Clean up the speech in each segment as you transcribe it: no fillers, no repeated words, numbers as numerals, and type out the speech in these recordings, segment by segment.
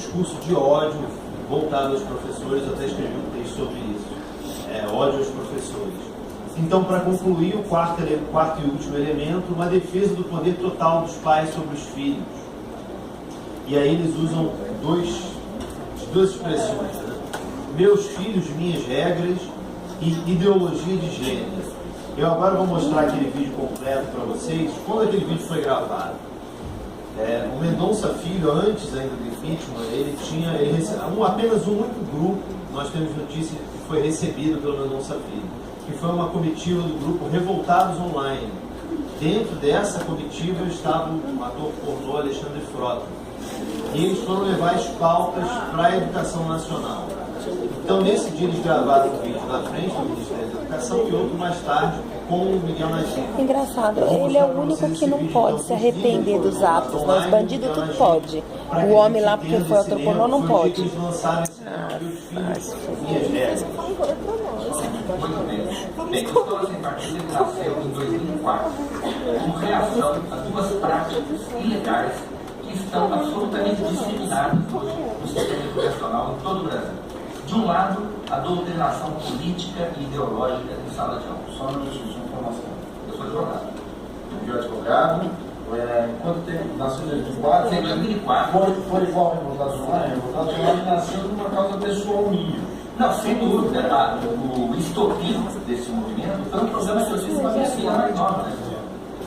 discurso de ódio voltado aos professores. Eu até escrevi um texto sobre isso, ódio aos professores. Então, para concluir, o quarto e último elemento, uma defesa do poder total dos pais sobre os filhos. E aí eles usam duas expressões, né? Meus filhos, minhas regras e ideologia de gênero. Eu agora vou mostrar aquele vídeo completo para vocês. Quando aquele vídeo foi gravado, o Mendonça Filho, antes ainda do impeachment, ele recebeu apenas um único grupo. Nós temos notícia que foi recebido pelo Mendonça Filho, que foi uma comitiva do grupo Revoltados Online. Dentro dessa comitiva estava o ator pornô Alexandre Frota. E eles foram levar as pautas para a educação nacional. Então, nesse dia, eles gravaram um vídeo na frente do Ministério da Educação e outro mais tarde com o Miguel Nascimento. Engraçado, ele é o único que não pode se arrepender dos atos, mas bandido tudo pode. O homem lá, porque foi autor pornô, não pode. Eles lançaram esse minhas regras. Muito bem. Bem, o Escola Sem Partido nasceu em 2004 como reação a duas práticas ilegais que estão absolutamente disseminadas hoje no sistema educacional em todo o Brasil. De um lado, a doutrinação política e ideológica em sala de aula. Só uma informação. Eu sou advogado. Eu fui advogado. Quanto tempo? Nasceu em 2004? Em 2004. Foi igual ao Revoltados Online? O Revoltados Online nasceu por uma causa pessoal minha. Não, sem dúvida. O estopim desse movimento foi um problema que eu fiz com a minha filha mais nova. Né?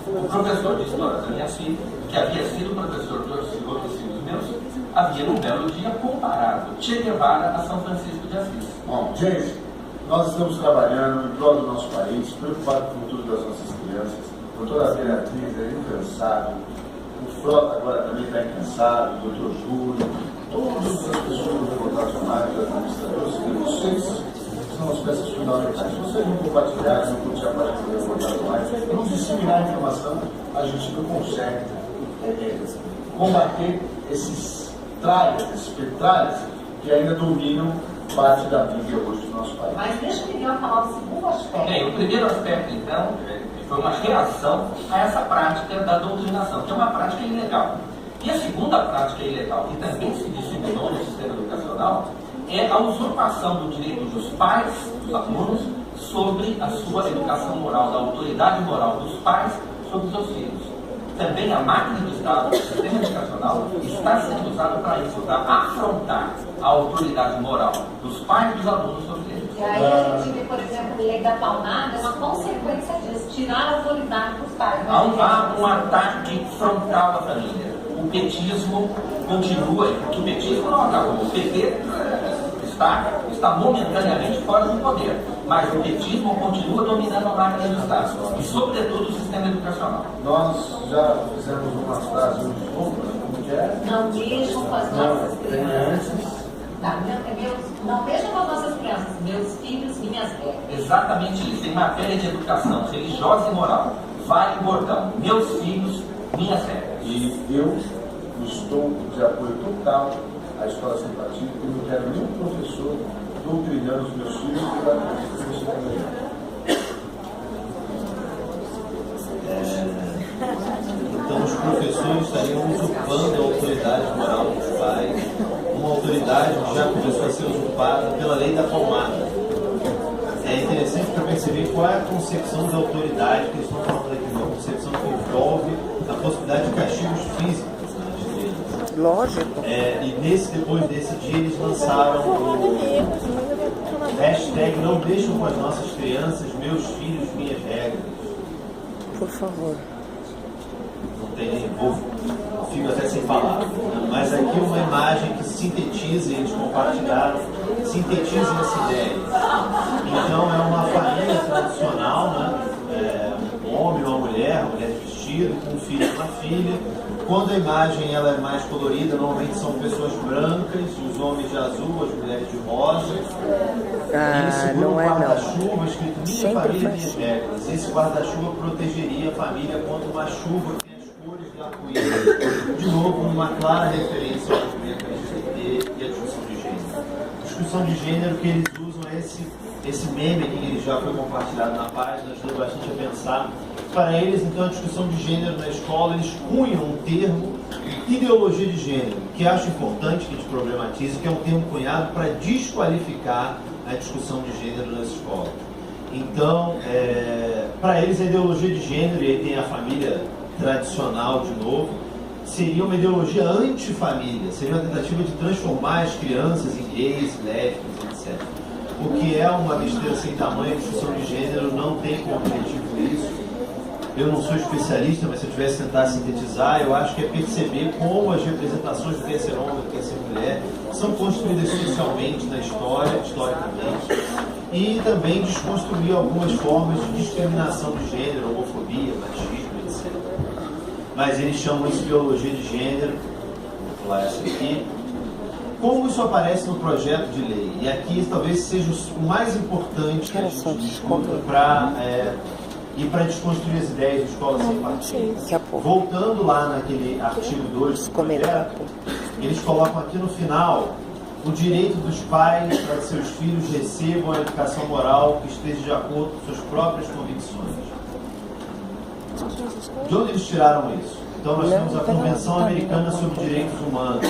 O professor de história da minha filha, que havia sido professor de outros filhos meus, havia num belo dia comparado Che Guevara a São Francisco de Assis. Bom, gente, nós estamos trabalhando em prol do nosso país, preocupados com o futuro das nossas crianças. A doutora Beatriz é incansável, o Frota agora também está incansável, o doutor Júlio, todas as pessoas do Revoltados Online, os administradores, vocês são as peças fundamentais. Se vocês não compartilharem, não curtir a página do Revoltados Online, não disseminar a informação, a gente não consegue combater esses tralhas, esses petralhas que ainda dominam parte da mídia hoje do nosso país. Mas deixa eu Miguel falar o segundo aspecto. Bem, o primeiro aspecto, então, foi uma reação a essa prática da doutrinação, que é uma prática ilegal. E a segunda prática ilegal, que também se disseminou no sistema educacional, é a usurpação do direito dos pais, dos alunos, sobre a sua educação moral, da autoridade moral dos pais sobre os seus filhos. Também a máquina do Estado, o sistema educacional, está sendo usado para isso, para afrontar a autoridade moral dos pais e dos alunos sobre eles. E aí a gente vê, por exemplo, a lei da palmada é uma consequência disso, tirar a autoridade dos pais. Há um ataque frontal à família. O petismo continua, porque o petismo não acabou. O PT está momentaneamente fora do poder, mas o petismo continua dominando a máquina do Estado e, sobretudo, o sistema educacional. Nós já fizemos umas frases de compras, como que é? Não deixam com as nossas crianças. Não deixam com as nossas crianças, meus filhos, minhas regras. Exatamente isso. Em matéria de educação religiosa e moral, vale o bordão. Meus filhos, minhas regras. E eu estou de apoio total à Escola Sem Partido, porque eu não quero nenhum professor doutrinando os meus filhos para você também. Então, os professores estariam usurpando a autoridade moral dos pais, uma autoridade que já começou a ser usurpada pela lei da palmada. É interessante para perceber qual é a concepção de autoridade que eles estão falando aqui, uma concepção que envolve a possibilidade de castigos físicos. Lógico. E depois desse dia eles lançaram o hashtag não deixam com as nossas crianças, meus filhos, minhas regras. Por favor. Não tem fico até sem palavras. Mas aqui uma imagem que sintetiza, eles compartilharam, sintetiza essa ideia. Então é uma família tradicional, né? Um homem, uma mulher vestido, com um filho e uma filha. Quando a imagem ela é mais colorida, normalmente são pessoas brancas, os homens de azul, as mulheres de rosa. Eles seguram um guarda-chuva escrito Minha Família, Minhas Regras. Esse guarda-chuva protegeria a família contra uma chuva que tem as cores de arco-íris. De novo, uma clara referência ao movimento LGBT e à discussão de gênero. Discussão de gênero que eles usam esse meme que ele já foi compartilhado na página, ajuda bastante a pensar. Para eles, então, a discussão de gênero na escola, eles cunham um termo Ideologia de gênero, que acho importante que a gente problematize, que é um termo cunhado para desqualificar a discussão de gênero nas escolas. Então, para eles a ideologia de gênero, e aí tem a família tradicional de novo, seria uma ideologia antifamília, seria uma tentativa de transformar as crianças em gays, lésbicas, etc. O que é uma besteira sem tamanho. A discussão de gênero não tem como objetivo isso. Eu não sou especialista, mas se eu tivesse tentar sintetizar, eu acho que é perceber como as representações do que é ser homem, do que é ser mulher, são construídas socialmente na história, historicamente, e também desconstruir algumas formas de discriminação de gênero, homofobia, machismo, etc. Mas eles chamam isso de ideologia de gênero. Vou pular essa aqui. Como isso aparece no projeto de lei? E aqui talvez seja o mais importante que a gente discuta para desconstruir as ideias de escola sem partido. Voltando lá naquele artigo 2 do projeto, eles colocam aqui no final o direito dos pais para que seus filhos recebam a educação moral que esteja de acordo com suas próprias convicções. De onde eles tiraram isso? Então nós temos a Convenção Americana sobre Direitos Humanos,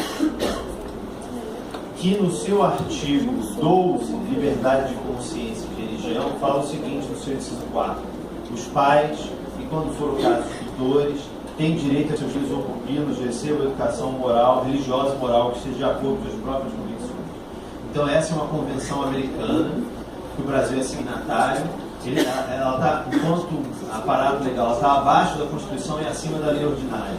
que no seu artigo 12, Liberdade de Consciência e Religião, fala o seguinte no seu inciso 4: os pais, e quando for o caso os tutores, têm direito a seus filhos ou pupilos recebam educação moral, religiosa e moral que esteja de acordo com as próprias convicções. Então essa é uma convenção americana, que o Brasil é signatário. Ela está, enquanto aparato legal, ela está abaixo da Constituição e acima da lei ordinária.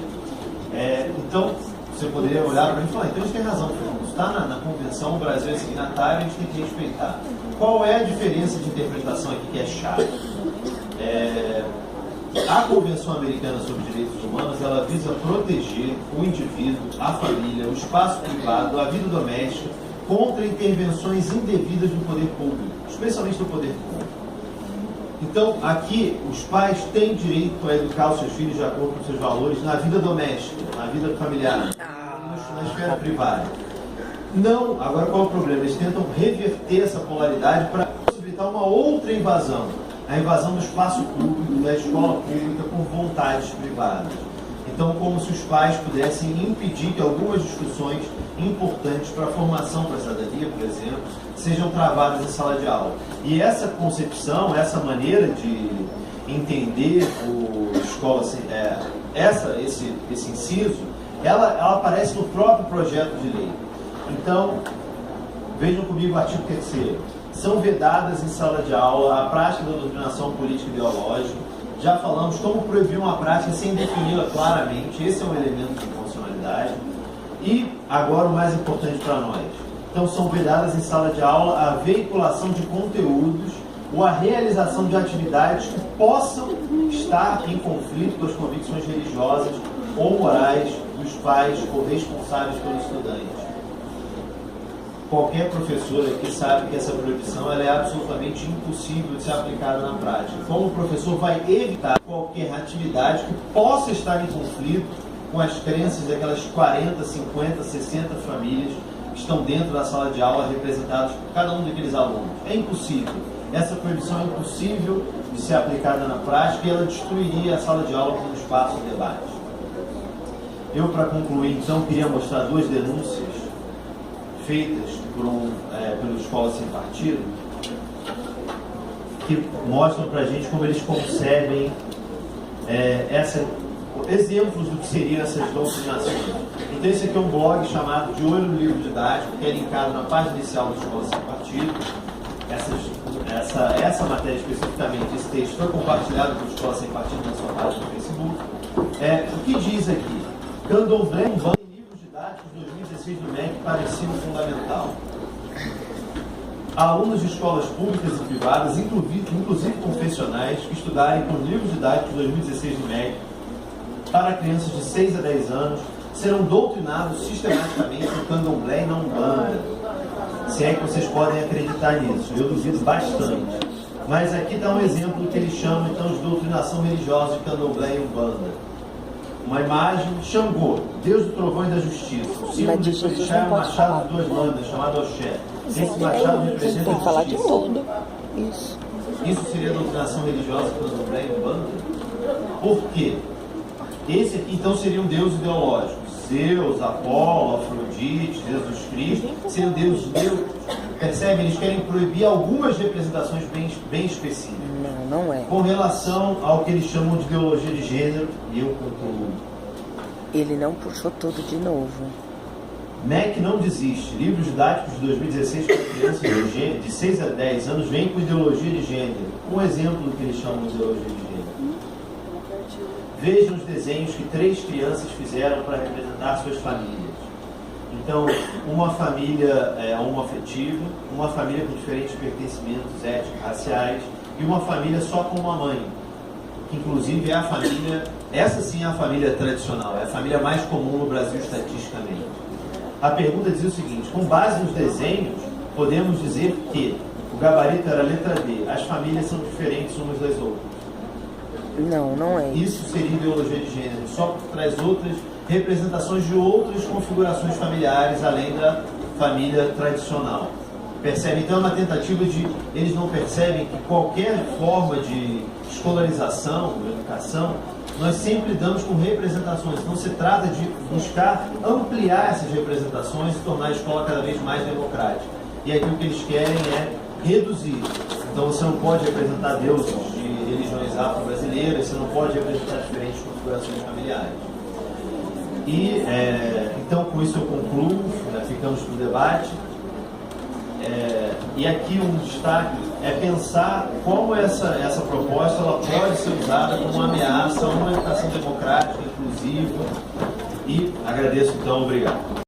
Então, você poderia olhar para mim e falar, então a gente tem razão, Fernando. Está na Convenção, o Brasil é signatário, a gente tem que respeitar. Qual é a diferença de interpretação aqui que é chave? A Convenção Americana sobre Direitos Humanos, ela visa proteger o indivíduo, a família, o espaço privado, a vida doméstica, contra intervenções indevidas do poder público, especialmente do poder público. Então, aqui, os pais têm direito a educar os seus filhos de acordo com seus valores na vida doméstica, na vida familiar, na esfera privada. Não, agora qual é o problema? Eles tentam reverter essa polaridade para possibilitar uma outra invasão, a invasão do espaço público, da escola pública com vontades privadas. Então, como se os pais pudessem impedir que algumas discussões importantes para a formação para a cidadania, por exemplo, sejam travadas em sala de aula. E essa concepção, essa maneira de entender o escola, esse inciso, ela aparece no próprio projeto de lei. Então, vejam comigo o artigo 3º. São vedadas em sala de aula a prática da doutrinação política e ideológica. Já falamos como proibir uma prática sem defini-la claramente. Esse é um elemento de funcionalidade. E agora o mais importante para nós. Então são vedadas em sala de aula a veiculação de conteúdos ou a realização de atividades que possam estar em conflito com as convicções religiosas ou morais dos pais ou responsáveis pelos estudantes. Qualquer professor aqui sabe que essa proibição ela é absolutamente impossível de ser aplicada na prática. Como o professor vai evitar qualquer atividade que possa estar em conflito com as crenças daquelas 40, 50, 60 famílias que estão dentro da sala de aula representadas por cada um daqueles alunos? É impossível. Essa proibição é impossível de ser aplicada na prática e ela destruiria a sala de aula como espaço de debate. Eu, para concluir, então, queria mostrar duas denúncias feitas pelo Escola Sem Partido, que mostram para a gente como eles concebem exemplos do que seriam essas doutrinações. Então esse aqui é um blog chamado De Olho no Livro Didático, que é linkado na página inicial do Escola Sem Partido. Essa matéria especificamente, esse texto foi compartilhado pelo Escola Sem Partido na sua página no Facebook. O que diz aqui? Candomblé em livros didáticos 2016 do MEC para ensino fundamental. Alunos de escolas públicas e privadas, inclusive confessionais, que estudarem com livros didáticos 2016 do MEC para crianças de 6 a 10 anos, serão doutrinados sistematicamente no candomblé e na Umbanda. Se é que vocês podem acreditar nisso, eu duvido bastante. Mas aqui dá um exemplo do que eles chamam então de doutrinação religiosa de candomblé e Umbanda. Uma imagem, Xangô, Deus do trovão e da justiça. O símbolo desse orixá é um machado de 2 lâminas, chamado Oxé. Esse machado representa a falar de justiça. tudo. Isso seria doutrinação religiosa de candomblé e Umbanda? Por quê? Esse aqui, então, seria um deus ideológico. Zeus, Apolo, Afrodite, Jesus Cristo, sendo Deus Deus. Percebe? Eles querem proibir algumas representações bem específicas. Não é. Com relação ao que eles chamam de ideologia de gênero, e eu concluo. Ele não puxou tudo de novo. MEC não desiste. Livros didáticos de 2016 para crianças de 6 a 10 anos vêm com ideologia de gênero. Um exemplo do que eles chamam de ideologia de gênero. Vejam os desenhos que 3 crianças fizeram para representar suas famílias. Então, uma família homoafetiva, uma família com diferentes pertencimentos étnicos, raciais, e uma família só com uma mãe, que inclusive é a família, essa sim é a família tradicional, é a família mais comum no Brasil estatisticamente. A pergunta dizia o seguinte: com base nos desenhos, podemos dizer que o gabarito era a letra D, as famílias são diferentes umas das outras. Não é. Isso seria ideologia de gênero, só traz outras representações de outras configurações familiares, além da família tradicional. Percebe? Então é uma tentativa de... Eles não percebem que qualquer forma de escolarização, de educação, nós sempre damos com representações. Então se trata de buscar ampliar essas representações e tornar a escola cada vez mais democrática. E aqui o que eles querem é reduzir. Então você não pode representar deuses de religiões afro-brasileiras, você não pode representar diferentes configurações familiares. E então com isso eu concluo, ficamos para o debate. E aqui um destaque é pensar como essa proposta ela pode ser usada como uma ameaça a uma educação democrática, inclusiva. E agradeço então, obrigado.